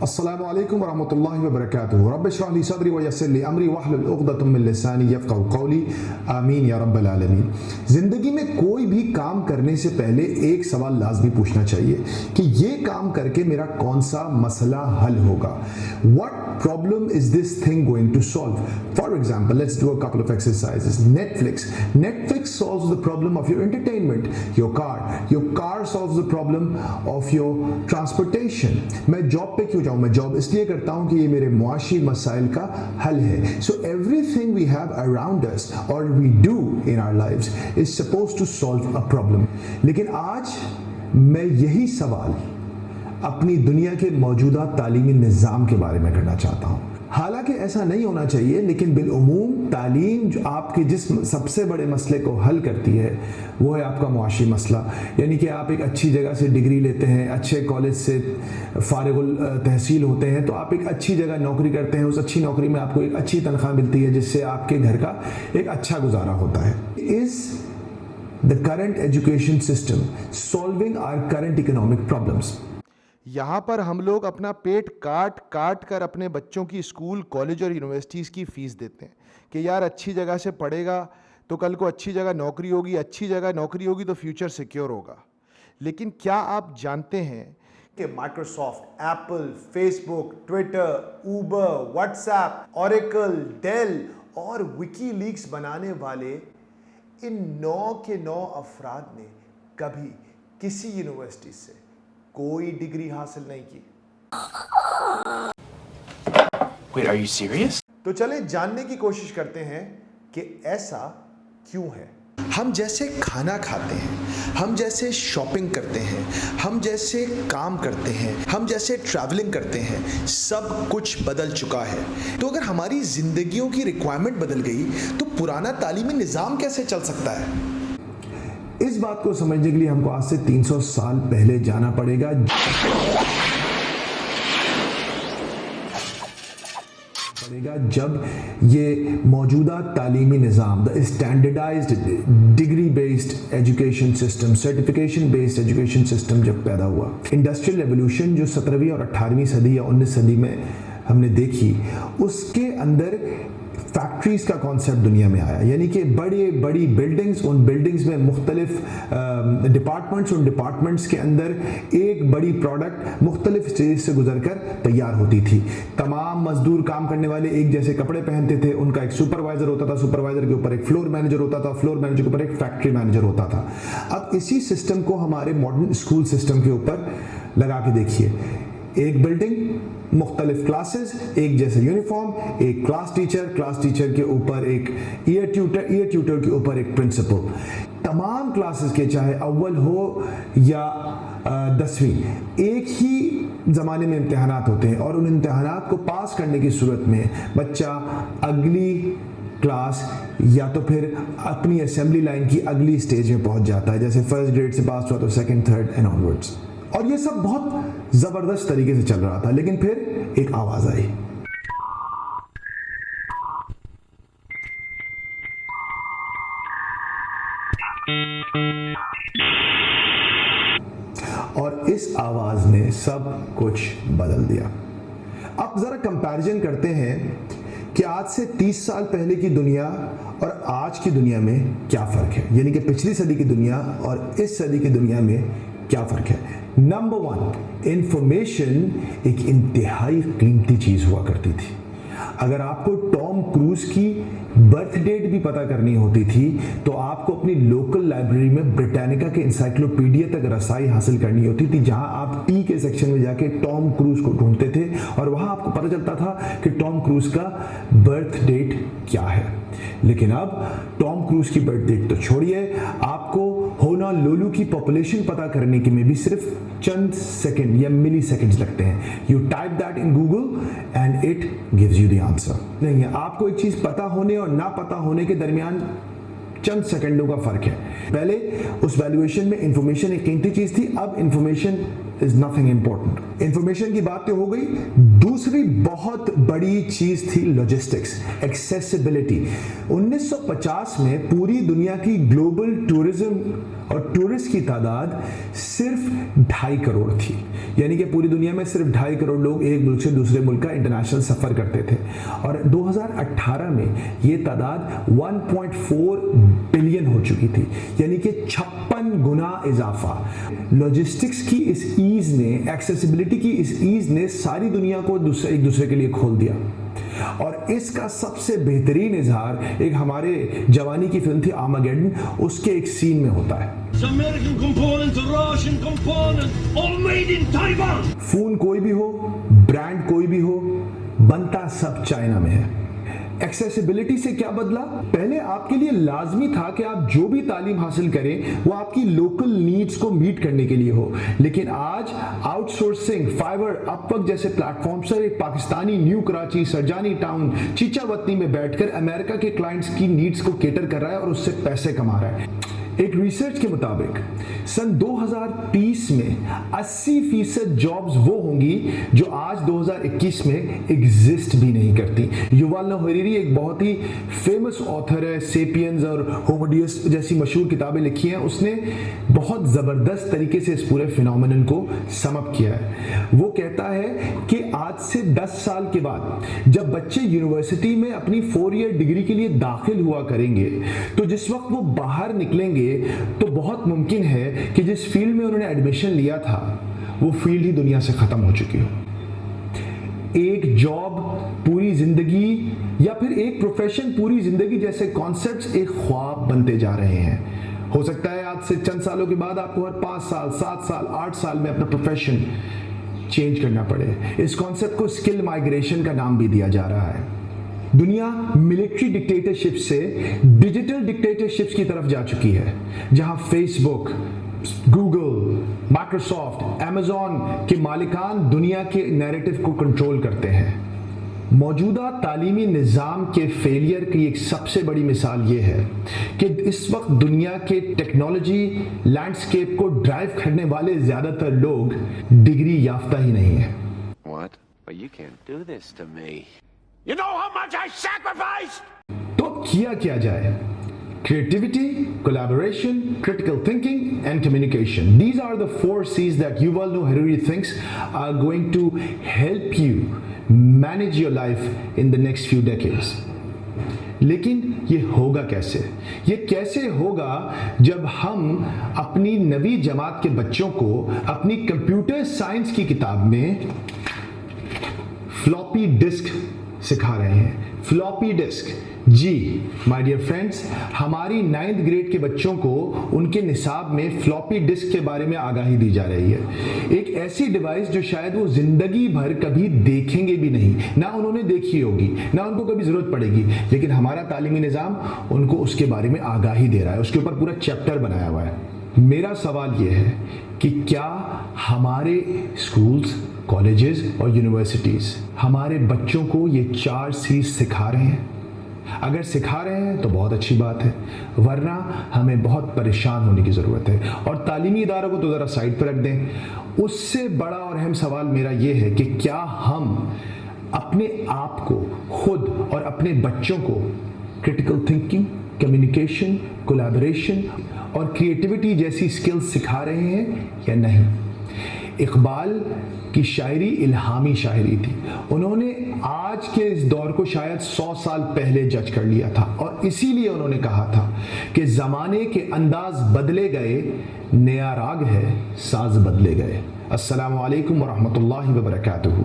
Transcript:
अस्सलामु अलैकुम वरहमतुल्लाहि वबरकातुहू। रब्ब इश्रह ली सदरी वयस्सिर ली अमरी वहलुल उक़दतम मिन लिसानी यफ़क़हू क़ौली। आमीन या रब्बल आलमीन। ज़िंदगी में कोई भी काम करने से पहले एक सवाल लाज़मी पूछना चाहिए कि ये काम करके मेरा कौन सा मसला हल होगा। What problem is this thing going to solve? For example, let's do a couple of exercises. Netflix solves the problem of your entertainment. Your car solves the problem of your transportation. मैं job पे क्यों जाऊँ? मैं job इसलिए करता हूँ कि ये मेरे मुआशी मसाइल का हल है। So everything we have around us or we do in our lives is supposed to solve a problem. लेकिन आज मैं यही सवाल अपनी दुनिया के मौजूदा तालीमी निज़ाम के बारे में करना चाहता हूँ। हालांकि ऐसा नहीं होना चाहिए, लेकिन बिलउमूम तालीम जो आपके जिस सबसे बड़े मसले को हल करती है वो है आपका मुआशी मसला। यानी कि आप एक अच्छी जगह से डिग्री लेते हैं, अच्छे कॉलेज से फारिगुल तहसील होते हैं, तो आप एक अच्छी जगह नौकरी करते हैं, उस अच्छी नौकरी में आपको एक अच्छी तनख्वाह मिलती है जिससे आपके घर का एक अच्छा गुजारा होता है। इस the current education system solving our current economic problems. यहाँ पर हम लोग अपना पेट काट कर अपने बच्चों की स्कूल, कॉलेज और यूनिवर्सिटीज़ की फ़ीस देते हैं कि यार अच्छी जगह से पढ़ेगा तो कल को अच्छी जगह नौकरी होगी, अच्छी जगह नौकरी होगी तो फ्यूचर सिक्योर होगा। लेकिन क्या आप जानते हैं कि Microsoft, Apple, Facebook, Twitter, Uber, WhatsApp, Oracle, Dell और विकीलीक्स बनाने वाले इन 9 के 9 अफराद ने कभी किसी यूनिवर्सिटी से कोई डिग्री हासिल नहीं की। Wait, are you serious? तो चले जानने की कोशिश करते हैं कि ऐसा क्यों है। हम जैसे खाना खाते हैं, हम जैसे शॉपिंग करते हैं, हम जैसे काम करते हैं, हम जैसे ट्रैवलिंग करते हैं, सब कुछ बदल चुका है। तो अगर हमारी जिंदगियों की रिक्वायरमेंट बदल गई तो पुराना तालीमी निज़ाम कैसे चल सकता है? इस बात को समझने के लिए हमको आज से 300 साल पहले जाना पड़ेगा, जब ये मौजूदा तालीमी निज़ाम, the standardized degree based education system, certification based education system जब पैदा हुआ। इंडस्ट्रियल रेवोल्यूशन जो 17वीं और 18वीं सदी या 19 सदी में हमने देखी, उसके अंदर फैक्ट्रीज का कॉन्सेप्ट दुनिया में आया। यानी कि बड़ी बड़ी बिल्डिंग्स, उन बिल्डिंग्स में मुख्तलिफ डिपार्टमेंट्स, उन डिपार्टमेंट्स के अंदर एक बड़ी प्रोडक्ट मुख्तलिफ स्टेज से गुजरकर तैयार होती थी। तमाम मजदूर काम करने वाले एक जैसे कपड़े पहनते थे, उनका एक सुपरवाइजर होता था, सुपरवाइजर के ऊपर एक फ्लोर मैनेजर होता था, फ्लोर मैनेजर के ऊपर एक फैक्ट्री मैनेजर होता था। अब इसी सिस्टम को हमारे मॉडर्न स्कूल सिस्टम के ऊपर लगा के देखिए। एक बिल्डिंग, मुख्तलिफ क्लासेस, एक जैसे यूनिफॉर्म, एक क्लास टीचर के ऊपर एक ईयर ट्यूटर के ऊपर एक प्रिंसिपल। तमाम क्लासेस के चाहे अव्वल हो या 10वीं, एक ही ज़माने में इम्तिहानात होते हैं और उन इम्तिहानात को पास करने की सूरत में बच्चा अगली क्लास या तो फिर अपनी असेंबली लाइन की अगली स्टेज में पहुंच जाता है। जैसे फर्स्ट ग्रेड से पास हुआ तो सेकंड, थर्ड एंड ऑनवर्ड्स। और ये सब बहुत जबरदस्त तरीके से चल रहा था, लेकिन फिर एक आवाज आई। और इस आवाज ने सब कुछ बदल दिया। अब जरा कंपैरिजन करते हैं कि आज से 30 साल पहले की दुनिया और आज की दुनिया में क्या फर्क है। यानी कि पिछली सदी की दुनिया और इस सदी की दुनिया में क्या फर्क है। नंबर 1, इंफॉर्मेशन एक इंतहाई कीमती चीज हुआ करती थी। अगर आपको टॉम क्रूज की बर्थ डेट भी पता करनी होती थी तो आपको अपनी लोकल लाइब्रेरी में ब्रिटानिका के इंसाइक्लोपीडिया तक रसाई हासिल करनी होती थी, जहां आप टी के सेक्शन में जाके टॉम क्रूज को ढूंढते थे और वहां आपको पता चलता था कि टॉम क्रूज का बर्थ डेट क्या है। लेकिन अब टॉम क्रूज की बर्थ डेट तो छोड़िए, आपको होनोलुलु की पॉपुलेशन पता करने के में भी सिर्फ चंद सेकंड या मिली सेकंड्स लगते हैं। You type that in Google and it gives you the answer. नहीं है, आपको एक चीज पता होने और ना पता होने के दरमियान चंद सेकंडों का फर्क है। पहले उस वैल्यूएशन में इंफॉर्मेशन एक कीमती चीज थी, अब information is nothing important. Information की बात तो हो गई। दूसरी बहुत बड़ी चीज थी लॉजिस्टिक्स, एक्सेसिबिलिटी। 1950 में पूरी दुनिया की ग्लोबल टूरिज्म और टूरिस्ट की तादाद सिर्फ 2.5 करोड़ थी। यानी कि पूरी दुनिया में सिर्फ 2.5 करोड़ लोग एक मुल्क से दूसरे मुल्क का इंटरनेशनल सफ़र करते थे, और 2018 में ये तादाद 1.4 बिलियन हो चुकी थी, यानी कि 56 गुना इजाफा। लॉजिस्टिक्स की इस ईज़ ने, एक्सेसिबिलिटी की इस ईज़ ने सारी दुनिया को एक दूसरे के लिए खोल दिया। और इसका सबसे बेहतरीन इजहार एक हमारे जवानी की फिल्म थी आर्मागेडन, उसके एक सीन में होता है। American components, Russian components, all made in Taiwan. Phone कोई भी हो, ब्रांड कोई भी हो, बनता सब चाइना में है। एक्सेसिबिलिटी से क्या बदला? पहले आपके लिए लाजमी था कि आप जो भी तालीम हासिल करें वो आपकी लोकल नीड्स को मीट करने के लिए हो, लेकिन आज आउटसोर्सिंग, फाइवर, अपवर्क जैसे प्लेटफॉर्म से एक पाकिस्तानी न्यू कराची, सरजानी टाउन, चीचावतनी में बैठकर अमेरिका के क्लाइंट्स की नीड्स को केटर कर रहा है और उससे पैसे कमा रहा है। एक रिसर्च के मुताबिक सन 2030 में 80% जॉब्स वो होंगी जो आज 2021 में एग्जिस्ट भी नहीं करती। युval नोह हरारी एक बहुत ही फेमस ऑथर है, सेपियंस और होमो डेउस जैसी मशहूर किताबें लिखी हैं। उसने बहुत ज़बरदस्त तरीके से इस पूरे फिनोमेनन को सम अप किया है। वो कहता है कि आज से 10 साल के बाद जब बच्चे यूनिवर्सिटी में अपनी 4 ईयर डिग्री के लिए दाखिल हुआ करेंगे, तो जिस वक्त वो बाहर निकलेंगे तो बहुत मुमकिन है कि जिस फील्ड में उन्होंने एडमिशन लिया था वो फील्ड ही दुनिया से खत्म हो चुकी हो। एक जॉब पूरी जिंदगी या फिर एक प्रोफेशन पूरी जिंदगी जैसे कॉन्सेप्ट्स एक ख्वाब बनते जा रहे हैं। हो सकता है आज से चंद सालों के बाद आपको हर 5 साल, 7 साल, 8 साल में अपना प्रोफेशन चेंज करना पड़े। इस कॉन्सेप्ट को स्किल माइग्रेशन का नाम भी दिया जा रहा है। दुनिया मिलिट्री डिक्टेटरशिप से डिजिटल डिक्टेटरशिप्स की तरफ जा चुकी है, जहां फेसबुक, गूगल, माइक्रोसॉफ्ट, अमेज़न के मालिकान दुनिया के नैरेटिव को कंट्रोल करते हैं। मौजूदा तालीमी निज़ाम के फेलियर की एक सबसे बड़ी मिसाल ये है कि इस वक्त दुनिया के टेक्नोलॉजी लैंडस्केप को ड्राइव करने वाले ज़्यादातर लोग डिग्री याफ्ता ही नहीं है। What? But you can't do this to me. You know how much I sacrificed? तो अब किया क्या जाए? Creativity, collaboration, critical thinking, and communication. These are the 4 C's that Yuval Noah Harari thinks are going to help you manage your life in the next few decades. लेकिन ये होगा कैसे? ये कैसे होगा जब हम अपनी नवी जमात के बच्चों को अपनी कंप्यूटर साइंस की किताब में फ्लॉपी डिस्क सिखा रहे हैं। फ्लॉपी डिस्क, जी माय डियर फ्रेंड्स, हमारी 9th ग्रेड के बच्चों को उनके निसाब में फ्लॉपी डिस्क के बारे में आगाही दी जा रही है। एक ऐसी डिवाइस जो शायद वो जिंदगी भर कभी देखेंगे भी नहीं, ना उन्होंने देखी होगी, ना उनको कभी जरूरत पड़ेगी, लेकिन हमारा तालीमी निज़ाम उनको उसके बारे में आगाही दे रहा है, उसके ऊपर पूरा चैप्टर बनाया हुआ है। मेरा सवाल ये है कि क्या हमारे स्कूल्स, कॉलेजेस और यूनिवर्सिटीज़ हमारे बच्चों को ये 4 C's सिखा रहे हैं? अगर सिखा रहे हैं तो बहुत अच्छी बात है, वरना हमें बहुत परेशान होने की ज़रूरत है। और तालीमी इदारों को तो ज़रा साइड पर रख दें। उससे बड़ा और अहम सवाल मेरा ये है कि क्या हम अपने आप को, खुद और अपने बच्चों को क्रिटिकल थिंकिंग, कम्युनिकेशन, कोलैबोरेशन और क्रिएटिविटी जैसी स्किल्स सिखा रहे हैं या नहीं? इकबाल की शायरी इल्हामी शायरी थी। उन्होंने आज के इस दौर को शायद 100 साल पहले जज कर लिया था, और इसीलिए उन्होंने कहा था कि ज़माने के अंदाज बदले गए, नया राग है, साज बदले गए। अस्सलामु अलैकुम व रहमतुल्लाहि व बरकातुहू।